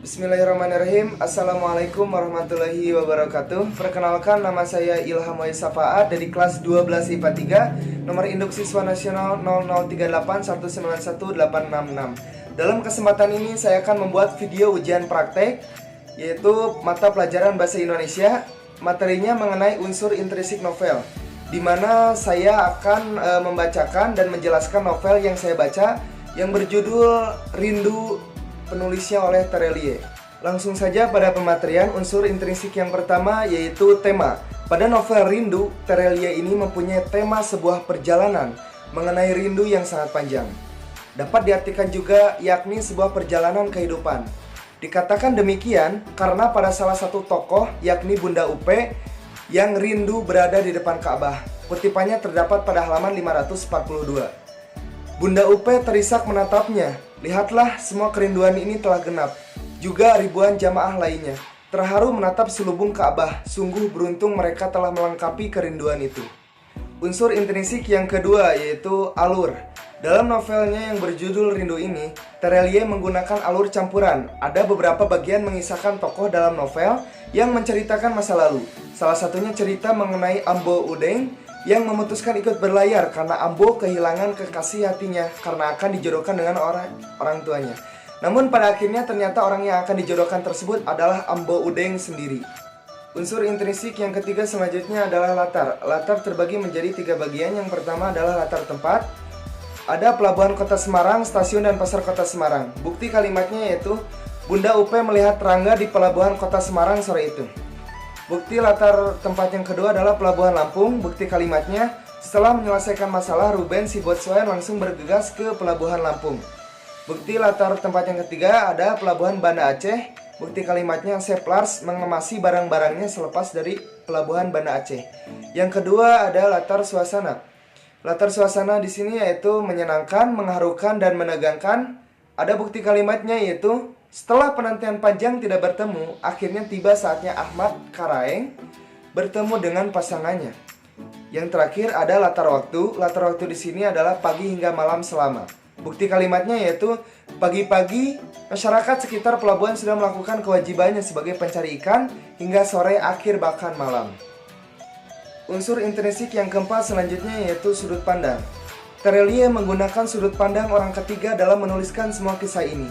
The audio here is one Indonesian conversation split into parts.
Bismillahirrahmanirrahim. Assalamualaikum warahmatullahi wabarakatuh. Perkenalkan, nama saya Ilham Waisafaat dari kelas 12 IPA 3, nomor induk siswa nasional 0038191866. Dalam kesempatan ini saya akan membuat video ujian praktek, yaitu mata pelajaran bahasa Indonesia. Materinya mengenai unsur intrinsik novel, di mana saya akan membacakan dan menjelaskan novel yang saya baca yang berjudul Rindu, penulisnya oleh Terelie. Langsung saja pada pematerian unsur intrinsik yang pertama, yaitu tema. Pada novel Rindu, Terelie ini mempunyai tema sebuah perjalanan mengenai rindu yang sangat panjang. Dapat diartikan juga yakni sebuah perjalanan kehidupan. Dikatakan demikian karena pada salah satu tokoh, yakni Bunda Upe, yang rindu berada di depan Ka'bah. Kutipannya terdapat pada halaman 542. Bunda Upe terisak menatapnya. Lihatlah, semua kerinduan ini telah genap. Juga ribuan jamaah lainnya terharu menatap selubung Ka'bah. Sungguh beruntung mereka telah melengkapi kerinduan itu. Unsur intrinsik yang kedua yaitu alur. Dalam novelnya yang berjudul Rindu ini, Terelie menggunakan alur campuran. Ada beberapa bagian mengisahkan tokoh dalam novel yang menceritakan masa lalu. Salah satunya cerita mengenai Ambo Udeng yang memutuskan ikut berlayar karena Ambo kehilangan kekasih hatinya karena akan dijodohkan dengan orang tuanya. Namun pada akhirnya ternyata orang yang akan dijodohkan tersebut adalah Ambo Udeng sendiri. Unsur intrinsik yang ketiga selanjutnya adalah latar. Latar terbagi menjadi 3 bagian. Yang pertama adalah latar tempat. Ada pelabuhan kota Semarang, stasiun dan pasar kota Semarang. Bukti kalimatnya yaitu Bunda Upe melihat Rangga di pelabuhan kota Semarang sore itu. Bukti latar tempat yang kedua adalah Pelabuhan Lampung. Bukti kalimatnya, setelah menyelesaikan masalah, Ruben si Botswan langsung bergegas ke Pelabuhan Lampung. Bukti latar tempat yang ketiga ada Pelabuhan Banda Aceh. Bukti kalimatnya, Seplars mengemasi barang-barangnya selepas dari Pelabuhan Banda Aceh. Yang kedua ada latar suasana. Latar suasana di sini yaitu menyenangkan, mengharukan, dan menegangkan. Ada bukti kalimatnya yaitu setelah penantian panjang tidak bertemu, akhirnya tiba saatnya Ahmad Karaeng bertemu dengan pasangannya. Yang terakhir ada latar waktu. Latar waktu di sini adalah pagi hingga malam selama. Bukti kalimatnya yaitu pagi-pagi masyarakat sekitar pelabuhan sudah melakukan kewajibannya sebagai pencari ikan hingga sore akhir bahkan malam. Unsur intrinsik yang keempat selanjutnya yaitu sudut pandang. Terelie menggunakan sudut pandang orang ketiga dalam menuliskan semua kisah ini.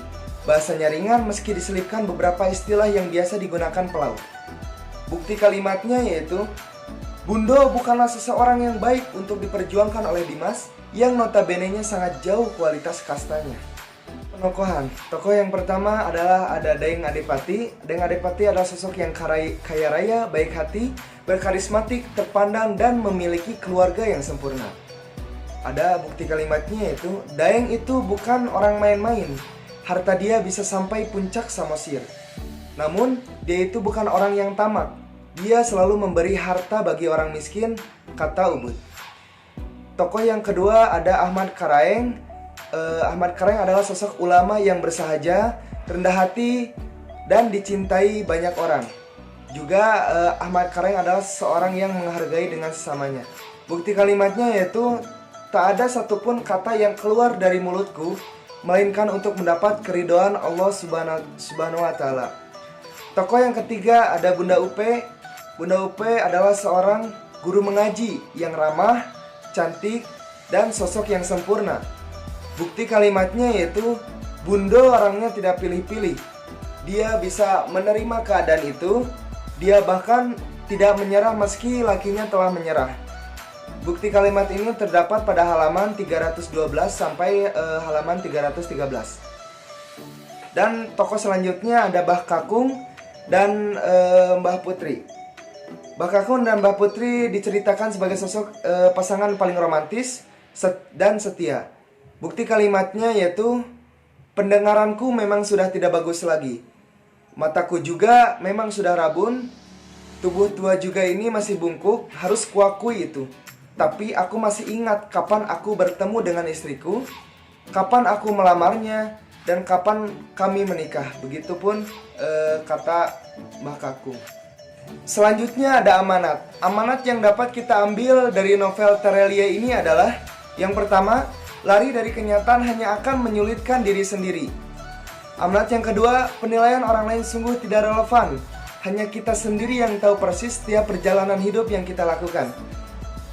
Bahasanya ringan meski diselipkan beberapa istilah yang biasa digunakan pelaut. Bukti kalimatnya yaitu Bundo bukanlah seseorang yang baik untuk diperjuangkan oleh Dimas yang notabene-nya sangat jauh kualitas kastanya. Penokohan. Tokoh yang pertama adalah ada Daeng Adipati. Daeng Adipati adalah sosok yang kaya raya, baik hati, berkarismatik, terpandang, dan memiliki keluarga yang sempurna. Ada bukti kalimatnya yaitu Daeng itu bukan orang main-main. Harta dia bisa sampai puncak Samosir. Namun, dia itu bukan orang yang tamak. Dia selalu memberi harta bagi orang miskin, kata Ubud. Tokoh yang kedua ada Ahmad Karaeng. Ahmad Karaeng adalah sosok ulama yang bersahaja, rendah hati, dan dicintai banyak orang. Juga Ahmad Karaeng adalah seorang yang menghargai dengan sesamanya. Bukti kalimatnya yaitu tak ada satupun kata yang keluar dari mulutku melainkan untuk mendapat keridhaan Allah Subhanahu wa Ta'ala. Tokoh yang ketiga ada Bunda Upe. Bunda Upe adalah seorang guru mengaji yang ramah, cantik, dan sosok yang sempurna. Bukti kalimatnya yaitu Bundo orangnya tidak pilih-pilih. Dia bisa menerima keadaan itu. Dia bahkan tidak menyerah meski lakinya telah menyerah. Bukti kalimat ini terdapat pada halaman 312 sampai halaman 313. Dan tokoh selanjutnya ada Mbah Kakung dan Mbah Putri. Mbah Kakung dan Mbah Putri diceritakan sebagai sosok pasangan paling romantis dan setia. Bukti kalimatnya yaitu pendengaranku memang sudah tidak bagus lagi. Mataku juga memang sudah rabun. Tubuh tua juga ini masih bungkuk, harus kuakui itu. Tapi aku masih ingat kapan aku bertemu dengan istriku, kapan aku melamarnya, dan kapan kami menikah. Begitupun kata Mbah Kakung. Selanjutnya ada amanat. Amanat yang dapat kita ambil dari novel Terelie ini adalah yang pertama, lari dari kenyataan hanya akan menyulitkan diri sendiri. Amanat yang kedua, penilaian orang lain sungguh tidak relevan. Hanya kita sendiri yang tahu persis setiap perjalanan hidup yang kita lakukan.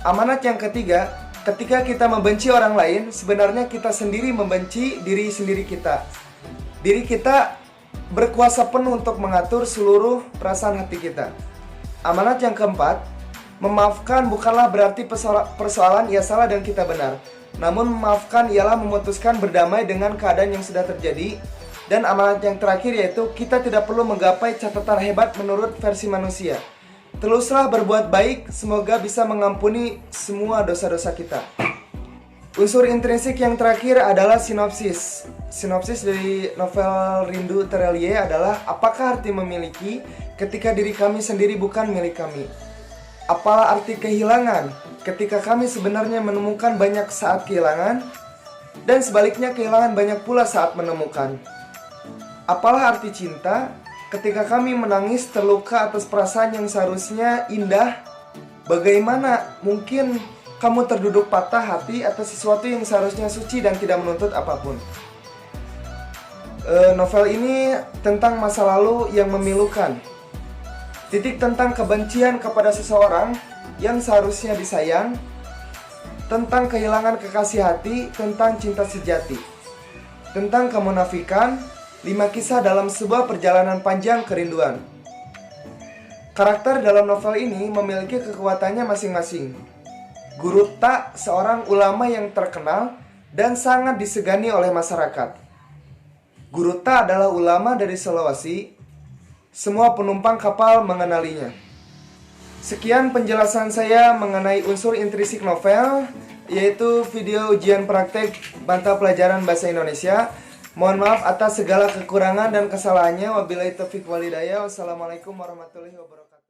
Amanat yang ketiga, ketika kita membenci orang lain, sebenarnya kita sendiri membenci diri sendiri kita. Diri kita berkuasa penuh untuk mengatur seluruh perasaan hati kita. Amanat yang keempat, memaafkan bukanlah berarti persoalan ia salah dan kita benar. Namun memaafkan ialah memutuskan berdamai dengan keadaan yang sudah terjadi. Dan amanat yang terakhir yaitu kita tidak perlu menggapai catatan hebat menurut versi manusia. Teruslah berbuat baik, semoga bisa mengampuni semua dosa-dosa kita. Unsur intrinsik yang terakhir adalah sinopsis. Sinopsis dari novel Rindu Terelie adalah apakah arti memiliki ketika diri kami sendiri bukan milik kami? Apalah arti kehilangan ketika kami sebenarnya menemukan banyak saat kehilangan dan sebaliknya kehilangan banyak pula saat menemukan? Apalah arti cinta ketika kami menangis terluka atas perasaan yang seharusnya indah? Bagaimana mungkin kamu terduduk patah hati atas sesuatu yang seharusnya suci dan tidak menuntut apapun? Novel ini tentang masa lalu yang memilukan. Titik tentang kebencian kepada seseorang yang seharusnya disayang, tentang kehilangan kekasih hati, tentang cinta sejati, tentang kemunafikan, 5 kisah dalam sebuah perjalanan panjang kerinduan. Karakter dalam novel ini memiliki kekuatannya masing-masing. Guru Ta, seorang ulama yang terkenal dan sangat disegani oleh masyarakat. Guru Ta adalah ulama dari Sulawesi. Semua penumpang kapal mengenalinya. Sekian penjelasan saya mengenai unsur intrinsik novel, yaitu video ujian praktek mata pelajaran bahasa Indonesia. Mohon maaf atas segala kekurangan dan kesalahannya. Wabillahi taufiq walhidayah. Wassalamualaikum warahmatullahi wabarakatuh.